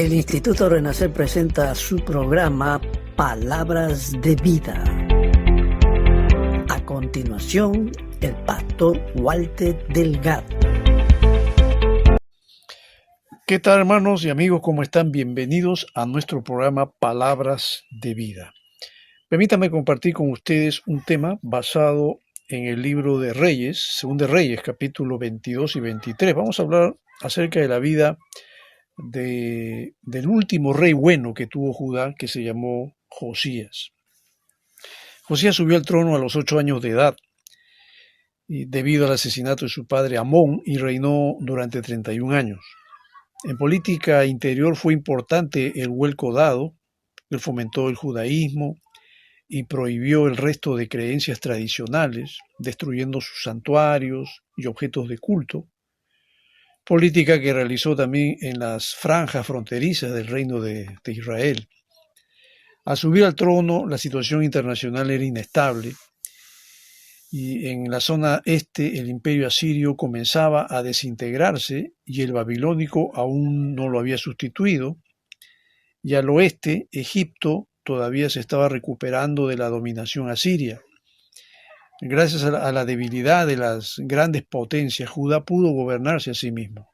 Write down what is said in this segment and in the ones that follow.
El Instituto Renacer presenta su programa Palabras de Vida. A continuación, el pastor Walter Delgado. ¿Qué tal, hermanos y amigos? ¿Cómo están? Bienvenidos a nuestro programa Palabras de Vida. Permítanme compartir con ustedes un tema basado en el libro de Reyes, Segunda de Reyes, capítulo 22 y 23. Vamos a hablar acerca de la vida del último rey bueno que tuvo Judá, que se llamó Josías. Josías subió al trono a los 8 años de edad y debido al asesinato de su padre Amón, y reinó durante 31 años. En política interior fue importante el vuelco dado. Él fomentó el judaísmo y prohibió el resto de creencias tradicionales, destruyendo sus santuarios y objetos de culto. Política que realizó también en las franjas fronterizas del reino de Israel. Al subir al trono, la situación internacional era inestable y en la zona este el imperio asirio comenzaba a desintegrarse y el babilónico aún no lo había sustituido, y al oeste Egipto todavía se estaba recuperando de la dominación asiria. Gracias a la debilidad de las grandes potencias, Judá pudo gobernarse a sí mismo.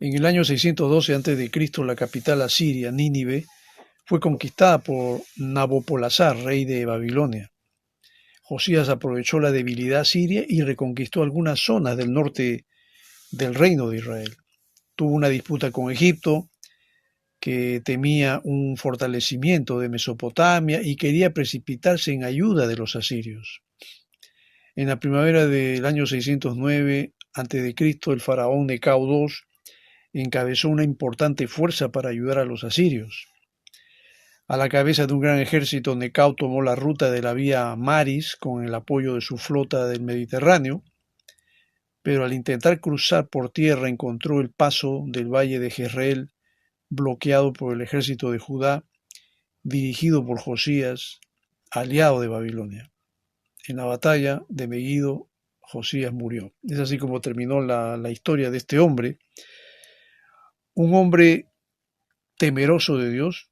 En el año 612 a.C., la capital asiria, Nínive, fue conquistada por Nabopolassar, rey de Babilonia. Josías aprovechó la debilidad siria y reconquistó algunas zonas del norte del reino de Israel. Tuvo una disputa con Egipto, que temía un fortalecimiento de Mesopotamia y quería precipitarse en ayuda de los asirios. En la primavera del año 609 a.C., el faraón Necao II encabezó una importante fuerza para ayudar a los asirios. A la cabeza de un gran ejército, Necao tomó la ruta de la vía Maris con el apoyo de su flota del Mediterráneo, pero al intentar cruzar por tierra encontró el paso del valle de Jezreel bloqueado por el ejército de Judá, dirigido por Josías, aliado de Babilonia. En la batalla de Megiddo, Josías murió. Es así como terminó la historia de este hombre, un hombre temeroso de Dios.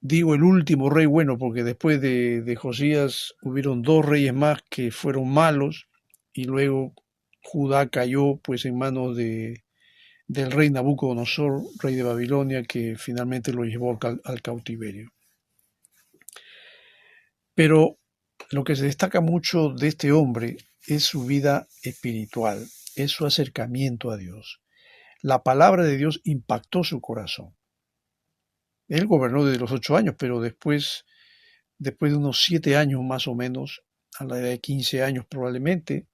Digo el último rey bueno porque después de Josías hubieron 2 reyes más que fueron malos, y luego Judá cayó pues en manos del rey Nabucodonosor, rey de Babilonia, que finalmente lo llevó al cautiverio. Pero lo que se destaca mucho de este hombre es su vida espiritual, es su acercamiento a Dios. La palabra de Dios impactó su corazón. Él gobernó desde los 8 años, pero después de unos 7 años más o menos, a la edad de 15 años probablemente,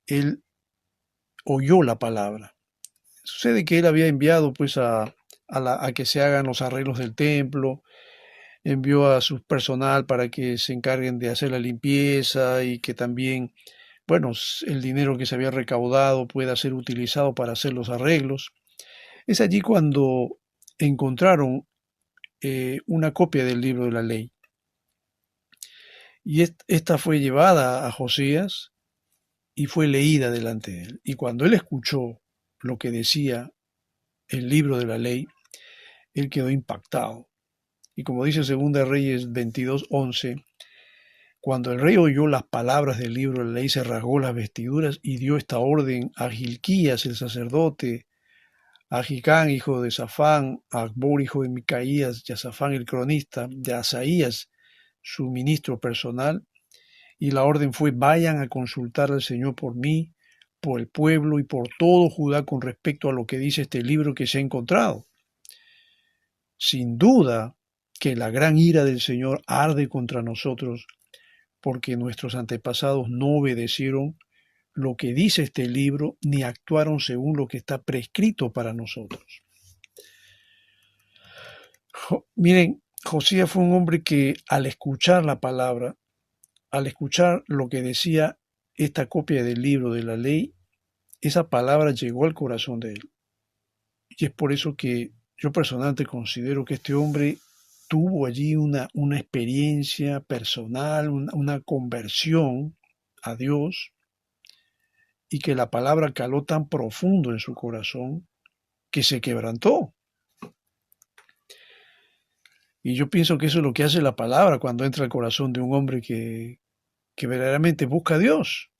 él oyó la palabra. Sucede que él había enviado pues a que se hagan los arreglos del templo, envió a su personal para que se encarguen de hacer la limpieza y que también, bueno, el dinero que se había recaudado pueda ser utilizado para hacer los arreglos. Es allí cuando encontraron una copia del libro de la ley. Y esta fue llevada a Josías y fue leída delante de él. Y cuando él escuchó lo que decía el libro de la ley, él quedó impactado. Y como dice 2 Reyes 22:11, cuando el rey oyó las palabras del libro de la ley, se rasgó las vestiduras y dio esta orden a Gilquías el sacerdote, a Jicán hijo de Safán, a Acbor hijo de Micaías, y a Safán el cronista, y a Asaías su ministro personal. Y la orden fue: vayan a consultar al Señor por mí, por el pueblo y por todo Judá con respecto a lo que dice este libro que se ha encontrado. Sin duda que la gran ira del Señor arde contra nosotros, porque nuestros antepasados no obedecieron lo que dice este libro, ni actuaron según lo que está prescrito para nosotros. Miren, Josías fue un hombre que al escuchar la palabra, al escuchar lo que decía esta copia del libro de la ley, esa palabra llegó al corazón de él. Y es por eso que yo personalmente considero que este hombre tuvo allí una experiencia personal, una conversión a Dios, y que la palabra caló tan profundo en su corazón que se quebrantó. Y yo pienso que eso es lo que hace la palabra cuando entra al corazón de un hombre que verdaderamente busca a Dios.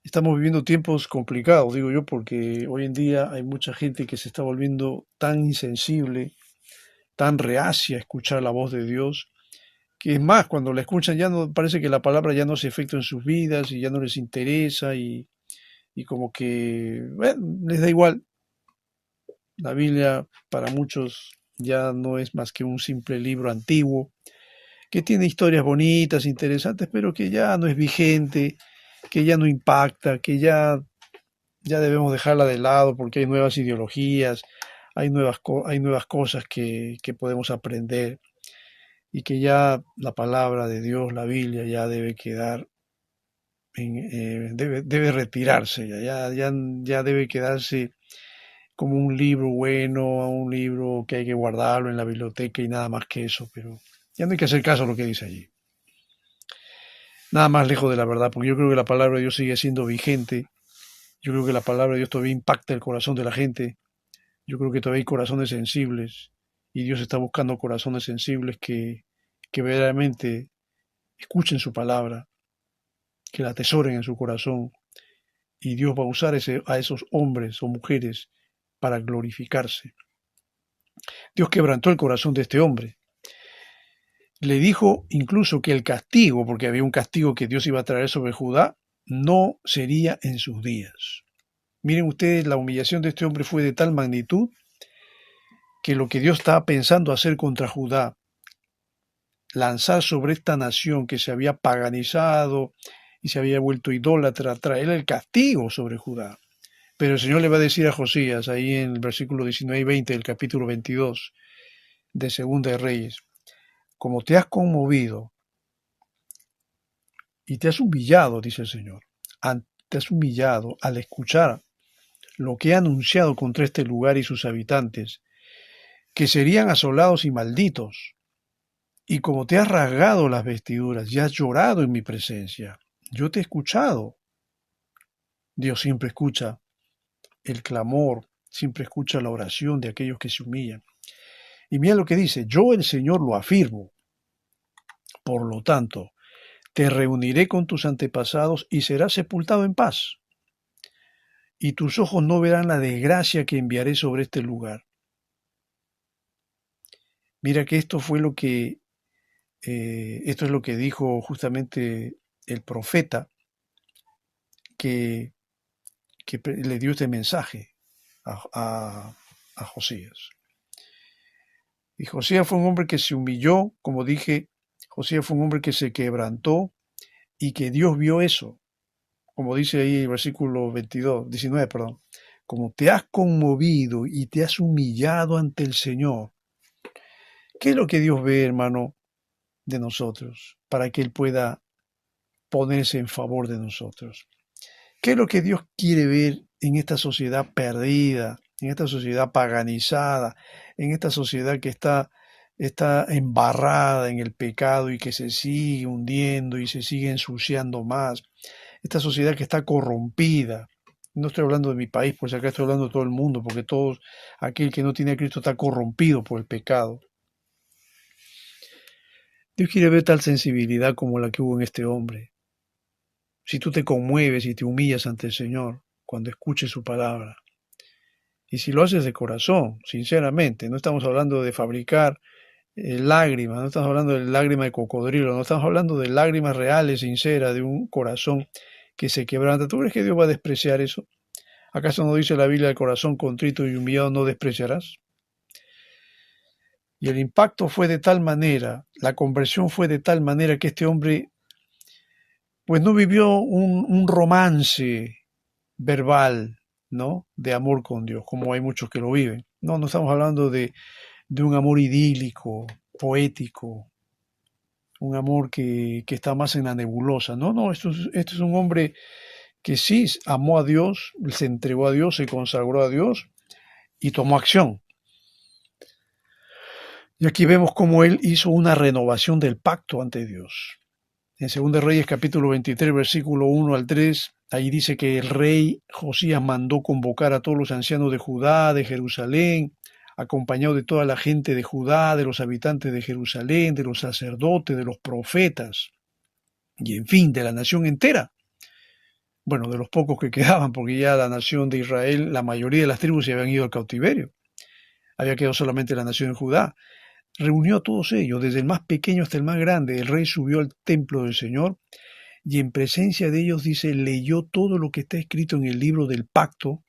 Estamos viviendo tiempos complicados, digo yo, porque hoy en día hay mucha gente que se está volviendo tan insensible, tan reacia a escuchar la voz de Dios, que es más, cuando la escuchan ya no parece que la palabra ya no hace efecto en sus vidas y ya no les interesa y como que bueno, les da igual. La Biblia para muchos ya no es más que un simple libro antiguo que tiene historias bonitas, interesantes, pero que ya no es vigente, que ya no impacta, que ya debemos dejarla de lado porque hay nuevas ideologías, hay nuevas cosas que podemos aprender y que ya la palabra de Dios, la Biblia, ya debe quedar, debe retirarse, ya debe quedarse como un libro bueno, un libro que hay que guardarlo en la biblioteca y nada más que eso, pero ya no hay que hacer caso a lo que dice allí. Nada más lejos de la verdad, porque yo creo que la palabra de Dios sigue siendo vigente. Yo creo que la palabra de Dios todavía impacta el corazón de la gente. Yo creo que todavía hay corazones sensibles y Dios está buscando corazones sensibles que verdaderamente escuchen su palabra, que la atesoren en su corazón y Dios va a usar a esos hombres o mujeres para glorificarse. Dios quebrantó el corazón de este hombre. Le dijo incluso que el castigo, porque había un castigo que Dios iba a traer sobre Judá, no sería en sus días. Miren ustedes, la humillación de este hombre fue de tal magnitud que lo que Dios estaba pensando hacer contra Judá, lanzar sobre esta nación que se había paganizado y se había vuelto idólatra, traer el castigo sobre Judá. Pero el Señor le va a decir a Josías, ahí en el versículo 19 y 20 del capítulo 22 de Segunda de Reyes, como te has conmovido y te has humillado, dice el Señor, te has humillado al escuchar lo que he anunciado contra este lugar y sus habitantes, que serían asolados y malditos, y como te has rasgado las vestiduras y has llorado en mi presencia, yo te he escuchado. Dios siempre escucha el clamor, siempre escucha la oración de aquellos que se humillan. Y mira lo que dice, yo el Señor lo afirmo. Por lo tanto, te reuniré con tus antepasados y serás sepultado en paz. Y tus ojos no verán la desgracia que enviaré sobre este lugar. Mira que esto es lo que dijo justamente el profeta que le dio este mensaje a Josías. Y Josías fue un hombre que se humilló, como dije, Josías fue un hombre que se quebrantó y que Dios vio eso, como dice ahí el versículo 19, como te has conmovido y te has humillado ante el Señor. ¿Qué es lo que Dios ve, hermano, de nosotros, para que Él pueda ponerse en favor de nosotros? ¿Qué es lo que Dios quiere ver en esta sociedad perdida, en esta sociedad paganizada, en esta sociedad que está embarrada en el pecado y que se sigue hundiendo y se sigue ensuciando más? Esta sociedad que está corrompida. No estoy hablando de mi país, pues acá estoy hablando de todo el mundo, porque todo aquel que no tiene a Cristo está corrompido por el pecado. Dios quiere ver tal sensibilidad como la que hubo en este hombre. Si tú te conmueves y te humillas ante el Señor cuando escuches su palabra, y si lo haces de corazón, sinceramente, no estamos hablando de fabricar lágrimas, no estamos hablando de lágrimas de cocodrilo, no estamos hablando de lágrimas reales, sinceras, de un corazón que se quebranta. ¿Tú crees que Dios va a despreciar eso? ¿Acaso no dice la Biblia, el corazón contrito y humillado no despreciarás? Y el impacto fue de tal manera, la conversión fue de tal manera que este hombre pues no vivió un romance verbal, ¿no?, de amor con Dios, como hay muchos que lo viven. No estamos hablando de un amor idílico, poético, un amor que está más en la nebulosa. No, esto es un hombre que sí amó a Dios, se entregó a Dios, se consagró a Dios y tomó acción. Y aquí vemos cómo él hizo una renovación del pacto ante Dios. En 2 Reyes capítulo 23, versículo 1 al 3, ahí dice que el rey Josías mandó convocar a todos los ancianos de Judá, de Jerusalén, acompañado de toda la gente de Judá, de los habitantes de Jerusalén, de los sacerdotes, de los profetas, y en fin, de la nación entera. Bueno, de los pocos que quedaban, porque ya la nación de Israel, la mayoría de las tribus se habían ido al cautiverio. Había quedado solamente la nación de Judá. Reunió a todos ellos, desde el más pequeño hasta el más grande. El rey subió al templo del Señor y en presencia de ellos, dice, leyó todo lo que está escrito en el libro del pacto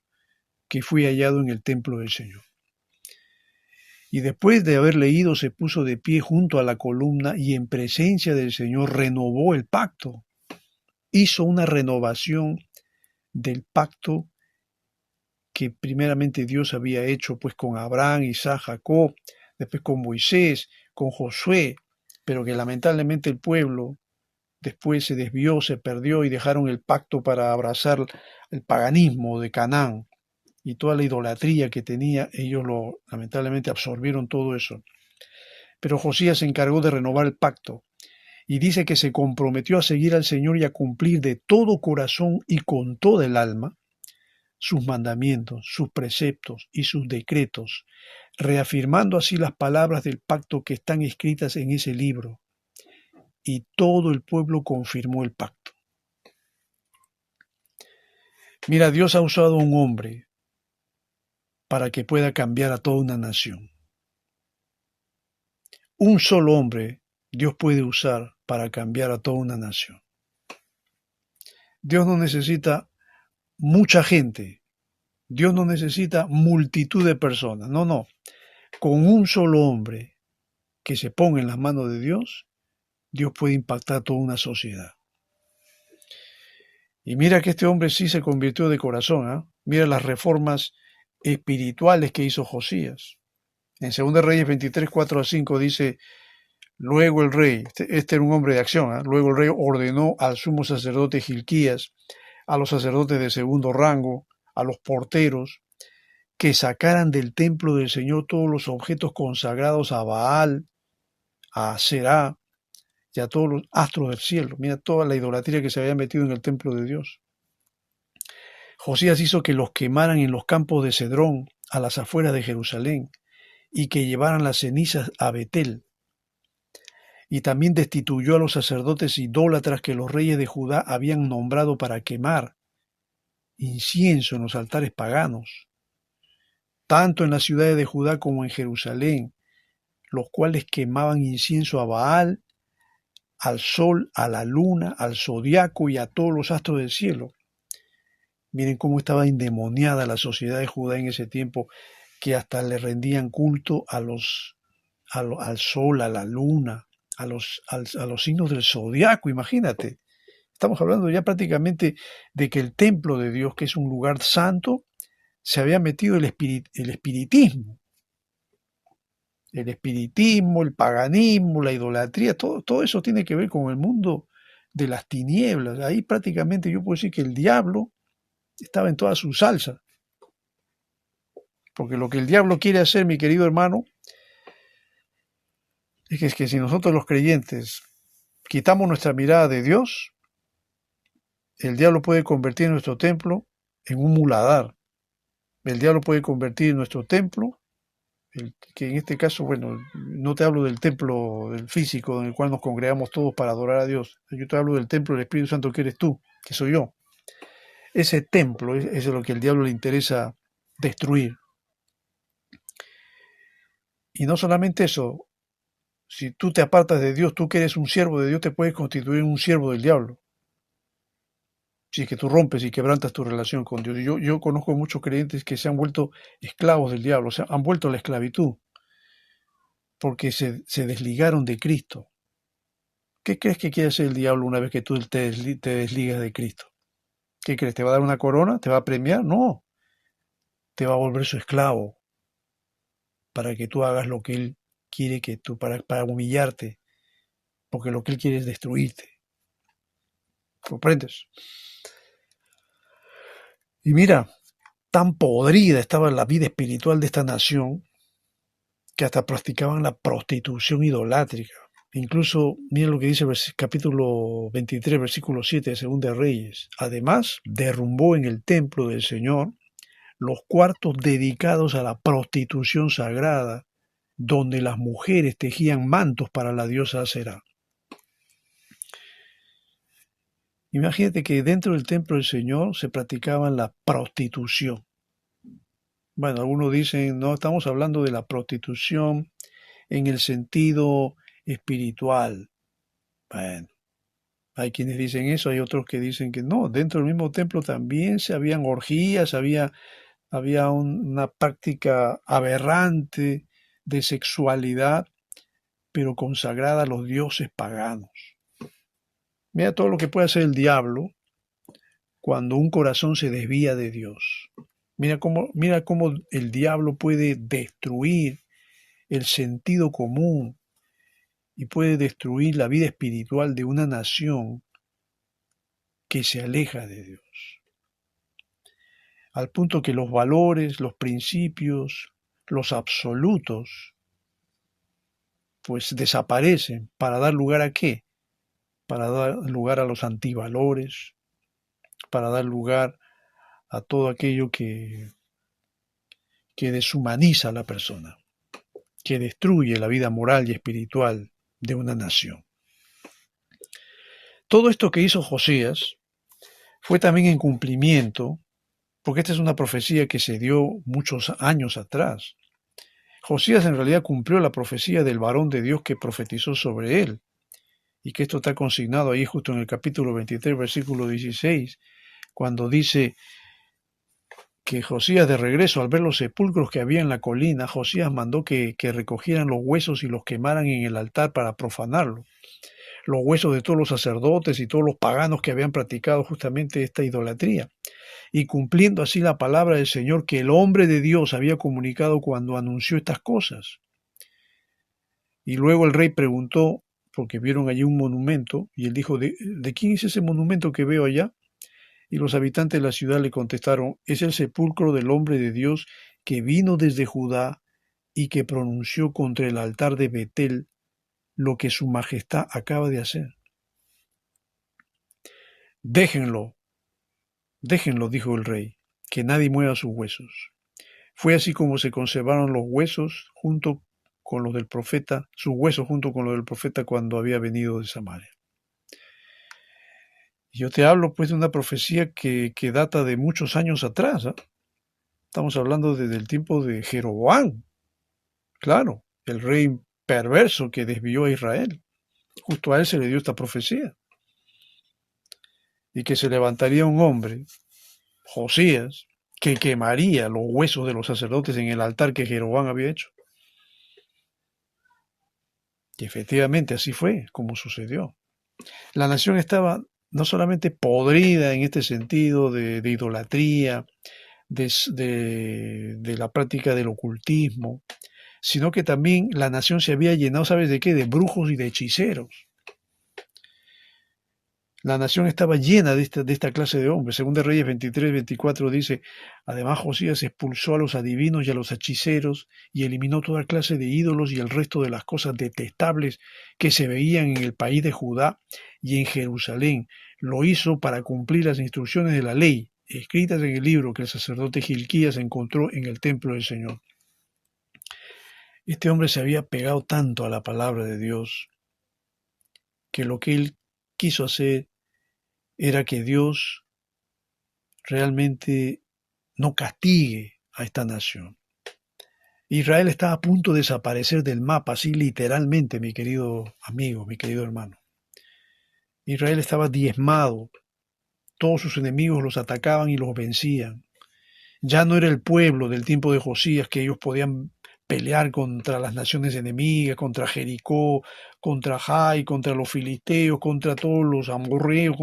que fue hallado en el templo del Señor. Y después de haber leído, se puso de pie junto a la columna y en presencia del Señor renovó el pacto. Hizo una renovación del pacto que primeramente Dios había hecho pues con Abraham, Isaac, Jacob, después con Moisés, con Josué, pero que lamentablemente el pueblo después se desvió, se perdió y dejaron el pacto para abrazar el paganismo de Canaán y toda la idolatría que tenía. Ellos lamentablemente absorbieron todo eso. Pero Josías se encargó de renovar el pacto y dice que se comprometió a seguir al Señor y a cumplir de todo corazón y con toda el alma sus mandamientos, sus preceptos y sus decretos, reafirmando así las palabras del pacto que están escritas en ese libro. Y todo el pueblo confirmó el pacto. Mira, Dios ha usado a un hombre para que pueda cambiar a toda una nación. Un solo hombre Dios puede usar para cambiar a toda una nación. Dios no necesita mucha gente. Dios no necesita multitud de personas. No. Con un solo hombre que se ponga en las manos de Dios, Dios puede impactar toda una sociedad. Y mira que este hombre sí se convirtió de corazón. ¿Eh? Mira las reformas espirituales que hizo Josías. En 2 Reyes 23, 4 a 5 dice, luego el rey, este era un hombre de acción, ¿eh? Luego el rey ordenó al sumo sacerdote Gilquías, a los sacerdotes de segundo rango, a los porteros, que sacaran del templo del Señor todos los objetos consagrados a Baal, a Aserá y a todos los astros del cielo. Mira toda la idolatría que se había metido en el templo de Dios. Josías hizo que los quemaran en los campos de Cedrón, a las afueras de Jerusalén, y que llevaran las cenizas a Betel. Y también destituyó a los sacerdotes idólatras que los reyes de Judá habían nombrado para quemar incienso en los altares paganos, tanto en las ciudades de Judá como en Jerusalén, los cuales quemaban incienso a Baal, al sol, a la luna, al zodiaco y a todos los astros del cielo. Miren cómo estaba endemoniada la sociedad de Judá en ese tiempo, que hasta le rendían culto al sol, a la luna, a los signos del zodiaco, imagínate. Estamos hablando ya prácticamente de que el templo de Dios, que es un lugar santo, se había metido el espiritismo. El espiritismo, el paganismo, la idolatría, todo eso tiene que ver con el mundo de las tinieblas. Ahí prácticamente yo puedo decir que el diablo estaba en toda su salsa. Porque lo que el diablo quiere hacer, mi querido hermano, es que si nosotros los creyentes quitamos nuestra mirada de Dios, el diablo puede convertir nuestro templo en un muladar. El diablo puede convertir nuestro templo, que en este caso, bueno, no te hablo del templo del físico en el cual nos congregamos todos para adorar a Dios. Yo te hablo del templo del Espíritu Santo que eres tú, que soy yo. Ese templo es lo que al diablo le interesa destruir. Y no solamente eso, si tú te apartas de Dios, tú que eres un siervo de Dios, te puedes constituir en un siervo del diablo. Si es que tú rompes y quebrantas tu relación con Dios. Yo conozco muchos creyentes que se han vuelto esclavos del diablo, se han vuelto a la esclavitud, porque se desligaron de Cristo. ¿Qué crees que quiere hacer el diablo una vez que tú te desligas de Cristo? ¿Qué crees? ¿Te va a dar una corona? ¿Te va a premiar? No. Te va a volver su esclavo para que tú hagas lo que él quiere que tú, para humillarte, porque lo que él quiere es destruirte. ¿Comprendes? Y mira, tan podrida estaba la vida espiritual de esta nación que hasta practicaban la prostitución idolátrica. Incluso, miren lo que dice el capítulo 23, versículo 7 de 2 Reyes. Además, derrumbó en el templo del Señor los cuartos dedicados a la prostitución sagrada, donde las mujeres tejían mantos para la diosa Aserá. Imagínate que dentro del templo del Señor se practicaba la prostitución. Bueno, algunos dicen, no, estamos hablando de la prostitución en el sentido espiritual. Bueno, hay quienes dicen eso, hay otros que dicen que no, dentro del mismo templo también se habían orgías, había una práctica aberrante de sexualidad, pero consagrada a los dioses paganos. Mira todo lo que puede hacer el diablo cuando un corazón se desvía de Dios. Mira cómo el diablo puede destruir el sentido común y puede destruir la vida espiritual de una nación que se aleja de Dios. Al punto que los valores, los principios, los absolutos, pues desaparecen para dar lugar ¿a qué? Para dar lugar a los antivalores, para dar lugar a todo aquello que deshumaniza a la persona, que destruye la vida moral y espiritual de una nación. Todo esto que hizo Josías fue también en cumplimiento, porque esta es una profecía que se dio muchos años atrás. Josías en realidad cumplió la profecía del varón de Dios que profetizó sobre él, y que esto está consignado ahí justo en el capítulo 23, versículo 16, cuando dice que Josías, de regreso al ver los sepulcros que había en la colina, Josías mandó que recogieran los huesos y los quemaran en el altar para profanarlo. Los huesos de todos los sacerdotes y todos los paganos que habían practicado justamente esta idolatría, y cumpliendo así la palabra del Señor que el hombre de Dios había comunicado cuando anunció estas cosas. Y luego el rey preguntó, porque vieron allí un monumento, y él dijo, ¿de quién es ese monumento que veo allá? Y los habitantes de la ciudad le contestaron, es el sepulcro del hombre de Dios que vino desde Judá y que pronunció contra el altar de Betel lo que su majestad acaba de hacer. Déjenlo, dijo el rey, que nadie mueva sus huesos. Fue así como se conservaron los huesos junto con los del profeta, sus huesos junto con los del profeta cuando había venido de Samaria. Yo te hablo pues de una profecía que data de muchos años atrás. ¿Eh? Estamos hablando desde el tiempo de Jeroboam. Claro, el rey perverso que desvió a Israel. Justo a él se le dio esta profecía. Y que se levantaría un hombre, Josías, que quemaría los huesos de los sacerdotes en el altar que Jeroboam había hecho. Y efectivamente así fue como sucedió. La nación estaba no solamente podrida en este sentido de idolatría, de la práctica del ocultismo, sino que también la nación se había llenado, ¿sabes de qué? De brujos y de hechiceros. La nación estaba llena de esta clase de hombres. Según de Reyes 23, 24 dice, además Josías expulsó a los adivinos y a los hechiceros y eliminó toda clase de ídolos y el resto de las cosas detestables que se veían en el país de Judá y en Jerusalén. Lo hizo para cumplir las instrucciones de la ley, escritas en el libro que el sacerdote Gilquías encontró en el templo del Señor. Este hombre se había pegado tanto a la palabra de Dios que lo que él quiso hacer era que Dios realmente no castigue a esta nación. Israel estaba a punto de desaparecer del mapa, así literalmente, mi querido amigo, mi querido hermano. Israel estaba diezmado, todos sus enemigos los atacaban y los vencían. Ya no era el pueblo del tiempo de Josías que ellos podían pelear contra las naciones enemigas, contra Jericó, contra Jai, contra los filisteos, contra todos los amorreos,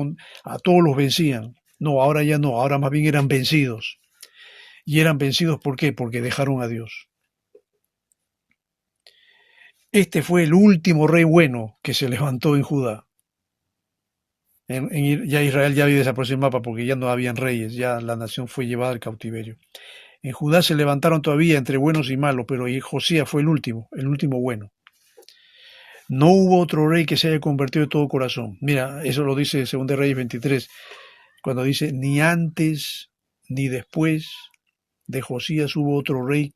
a todos los vencían. No, ahora ya no, ahora más bien eran vencidos. ¿Y eran vencidos por qué? Porque dejaron a Dios. Este fue el último rey bueno que se levantó en Judá. Ya Israel ya había desaparecido el mapa porque ya no habían reyes, ya la nación fue llevada al cautiverio. En Judá se levantaron todavía entre buenos y malos, pero Josías fue el último bueno. No hubo otro rey que se haya convertido de todo corazón. Mira, eso lo dice 2 Reyes 23, cuando dice, ni antes ni después de Josías hubo otro rey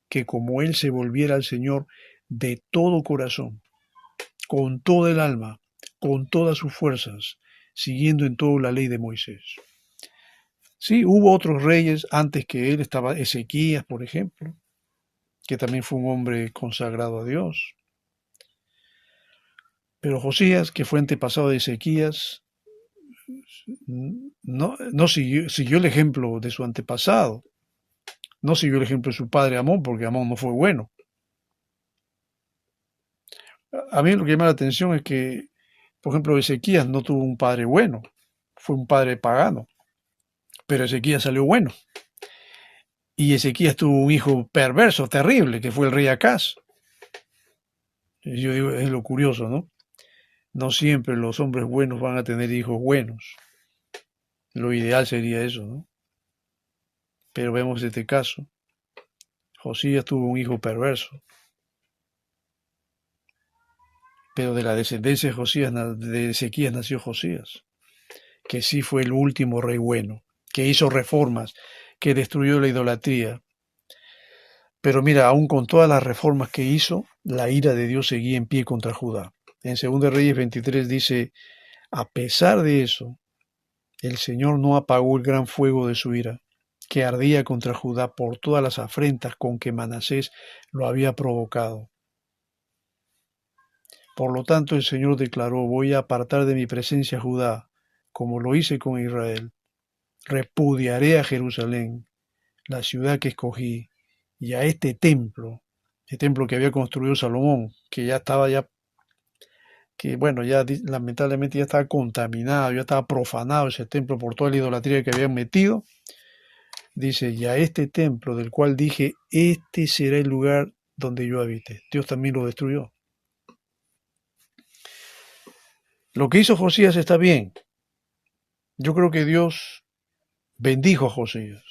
que como él se volviera al Señor de todo corazón, con toda el alma, con todas sus fuerzas, siguiendo en todo la ley de Moisés. Sí, hubo otros reyes antes que él, estaba Ezequías, por ejemplo, que también fue un hombre consagrado a Dios. Pero Josías, que fue antepasado de Ezequías, no siguió el ejemplo de su antepasado, no siguió el ejemplo de su padre Amón, porque Amón no fue bueno. A mí lo que llama la atención es que, por ejemplo, Ezequías no tuvo un padre bueno, fue un padre pagano, pero Ezequías salió bueno. Y Ezequías tuvo un hijo perverso, terrible, que fue el rey Acaz. Yo digo, es lo curioso, ¿no? No siempre los hombres buenos van a tener hijos buenos. Lo ideal sería eso, ¿no? Pero vemos este caso. Josías tuvo un hijo perverso. Pero de la descendencia de Ezequías nació Josías, que sí fue el último rey bueno, que hizo reformas, que destruyó la idolatría. Pero mira, aún con todas las reformas que hizo, la ira de Dios seguía en pie contra Judá. En 2 Reyes 23 dice, a pesar de eso, el Señor no apagó el gran fuego de su ira, que ardía contra Judá por todas las afrentas con que Manasés lo había provocado. Por lo tanto, el Señor declaró, voy a apartar de mi presencia a Judá, como lo hice con Israel. Repudiaré a Jerusalén, la ciudad que escogí, y a este templo, el templo que había construido Salomón, que ya estaba que bueno, ya lamentablemente ya estaba contaminado, ya estaba profanado ese templo por toda la idolatría que habían metido. Dice, y a este templo del cual dije, este será el lugar donde yo habite. Dios también lo destruyó. Lo que hizo Josías está bien. Yo creo que Dios bendijo a Josías.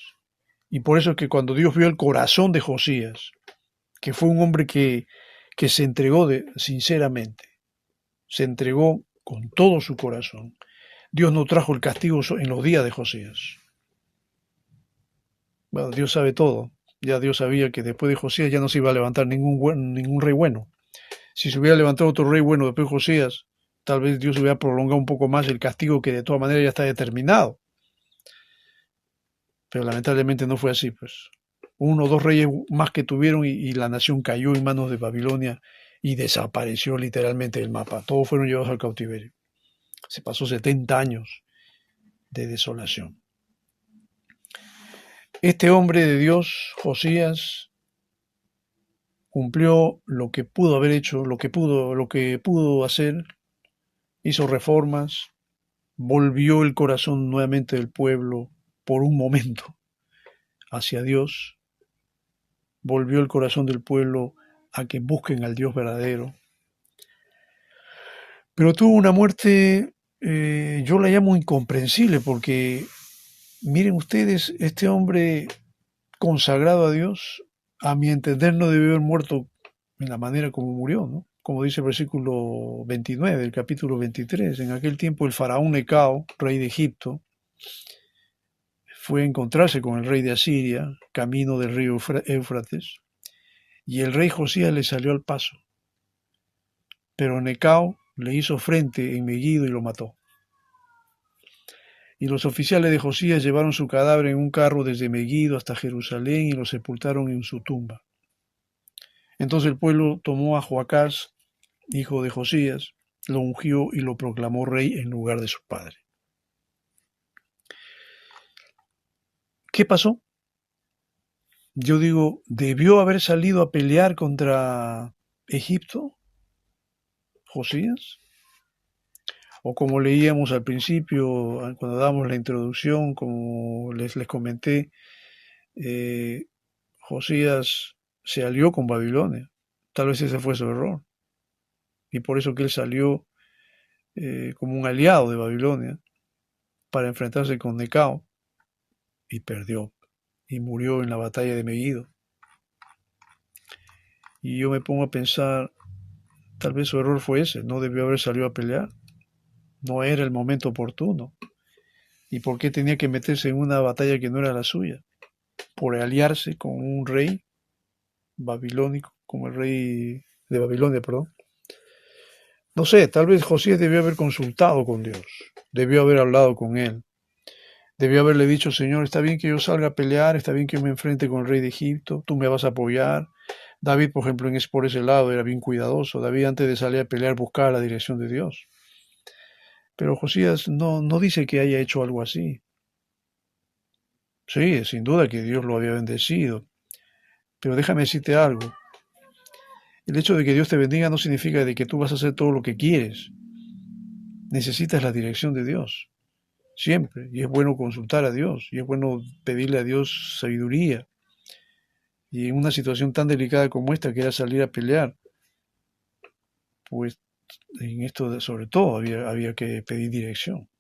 Y por eso es que cuando Dios vio el corazón de Josías, que fue un hombre que se entregó sinceramente, se entregó con todo su corazón, Dios no trajo el castigo en los días de Josías. Bueno, Dios sabe todo. Ya Dios sabía que después de Josías ya no se iba a levantar ningún rey bueno. Si se hubiera levantado otro rey bueno después de Josías, tal vez Dios hubiera prolongado un poco más el castigo que de todas maneras ya está determinado. Pero lamentablemente no fue así, pues. Uno o dos reyes más que tuvieron y la nación cayó en manos de Babilonia y desapareció literalmente del mapa. Todos fueron llevados al cautiverio. Se pasó 70 años de desolación. Este hombre de Dios, Josías, cumplió lo que pudo haber hecho, lo que pudo hacer, hizo reformas, volvió el corazón nuevamente del pueblo por un momento hacia Dios, volvió el corazón del pueblo a que busquen al Dios verdadero. Pero tuvo una muerte, yo la llamo incomprensible, porque miren ustedes, este hombre consagrado a Dios, a mi entender no debió haber muerto en la manera como murió, ¿no? Como dice el versículo 29 del capítulo 23, en aquel tiempo el faraón Necao, rey de Egipto, fue a encontrarse con el rey de Asiria, camino del río Éufrates, y el rey Josías le salió al paso. Pero Necao le hizo frente en Megiddo y lo mató. Y los oficiales de Josías llevaron su cadáver en un carro desde Megiddo hasta Jerusalén y lo sepultaron en su tumba. Entonces el pueblo tomó a Joacás, hijo de Josías, lo ungió y lo proclamó rey en lugar de su padre. ¿Qué pasó? Yo digo, ¿debió haber salido a pelear contra Egipto, Josías? O como leíamos al principio, cuando dábamos la introducción, como les comenté, Josías se alió con Babilonia. Tal vez ese fue su error. Y por eso que él salió como un aliado de Babilonia para enfrentarse con Necao y perdió. Y murió en la batalla de Megiddo. Y yo me pongo a pensar, tal vez su error fue ese, no debió haber salido a pelear. No era el momento oportuno. ¿Y por qué tenía que meterse en una batalla que no era la suya? por aliarse con un rey babilónico, como el rey de Babilonia, perdón. No sé, tal vez Josías debió haber consultado con Dios, debió haber hablado con él, debió haberle dicho: Señor, está bien que yo salga a pelear, está bien que yo me enfrente con el rey de Egipto, tú me vas a apoyar. David, por ejemplo, por ese lado era bien cuidadoso. David, antes de salir a pelear, buscaba la dirección de Dios. Pero Josías no dice que haya hecho algo así. Sí, sin duda que Dios lo había bendecido. Pero déjame decirte algo. El hecho de que Dios te bendiga no significa de que tú vas a hacer todo lo que quieres. Necesitas la dirección de Dios, siempre. Y es bueno consultar a Dios, y es bueno pedirle a Dios sabiduría. Y en una situación tan delicada como esta, que era salir a pelear, pues en esto sobre todo había que pedir dirección.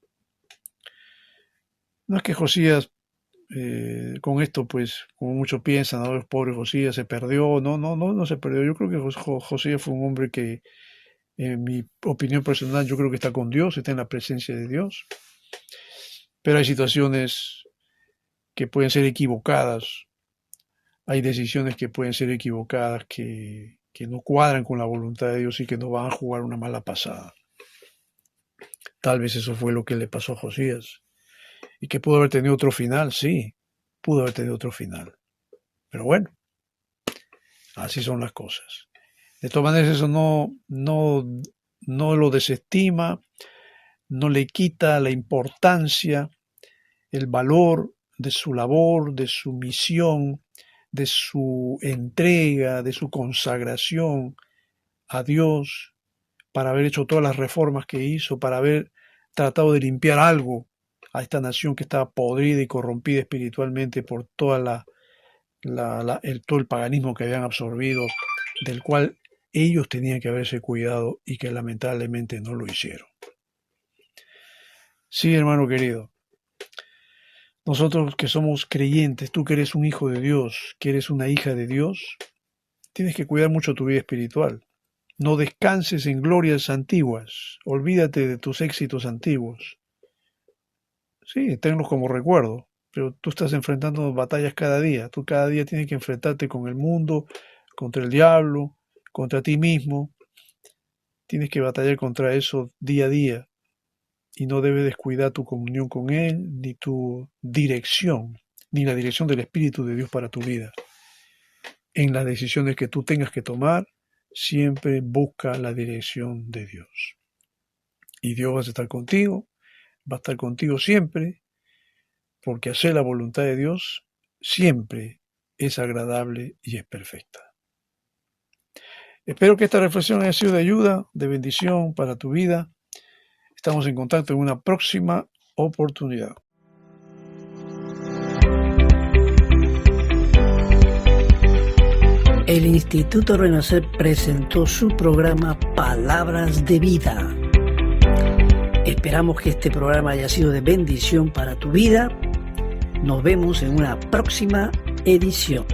No es que Josías, con esto, pues, como muchos piensan, ¿no? El pobre Josías se perdió. No se perdió. Yo creo que Josías fue un hombre que, en mi opinión personal, yo creo que está con Dios, está en la presencia de Dios. Pero hay situaciones que pueden ser equivocadas, hay decisiones que pueden ser equivocadas, que no cuadran con la voluntad de Dios y que nos van a jugar una mala pasada. Tal vez eso fue lo que le pasó a Josías. Y que pudo haber tenido otro final, sí, pudo haber tenido otro final. Pero bueno, así son las cosas. De todas maneras, eso no lo desestima, no le quita la importancia, el valor de su labor, de su misión, de su entrega, de su consagración a Dios, para haber hecho todas las reformas que hizo, para haber tratado de limpiar algo a esta nación que estaba podrida y corrompida espiritualmente por toda todo el paganismo que habían absorbido, del cual ellos tenían que haberse cuidado y que lamentablemente no lo hicieron. Sí, hermano querido, nosotros que somos creyentes, tú que eres un hijo de Dios, que eres una hija de Dios, tienes que cuidar mucho tu vida espiritual. No descanses en glorias antiguas, olvídate de tus éxitos antiguos. Sí, tenlos como recuerdo, pero tú estás enfrentando batallas cada día. Tú cada día tienes que enfrentarte con el mundo, contra el diablo, contra ti mismo. Tienes que batallar contra eso día a día y no debes descuidar tu comunión con Él, ni tu dirección, ni la dirección del Espíritu de Dios para tu vida. En las decisiones que tú tengas que tomar, siempre busca la dirección de Dios. Y Dios va a estar contigo. Va a estar contigo siempre, porque hacer la voluntad de Dios siempre es agradable y es perfecta. Espero que esta reflexión haya sido de ayuda, de bendición para tu vida. Estamos en contacto en una próxima oportunidad. El Instituto Renacer presentó su programa Palabras de Vida. Esperamos que este programa haya sido de bendición para tu vida. Nos vemos en una próxima edición.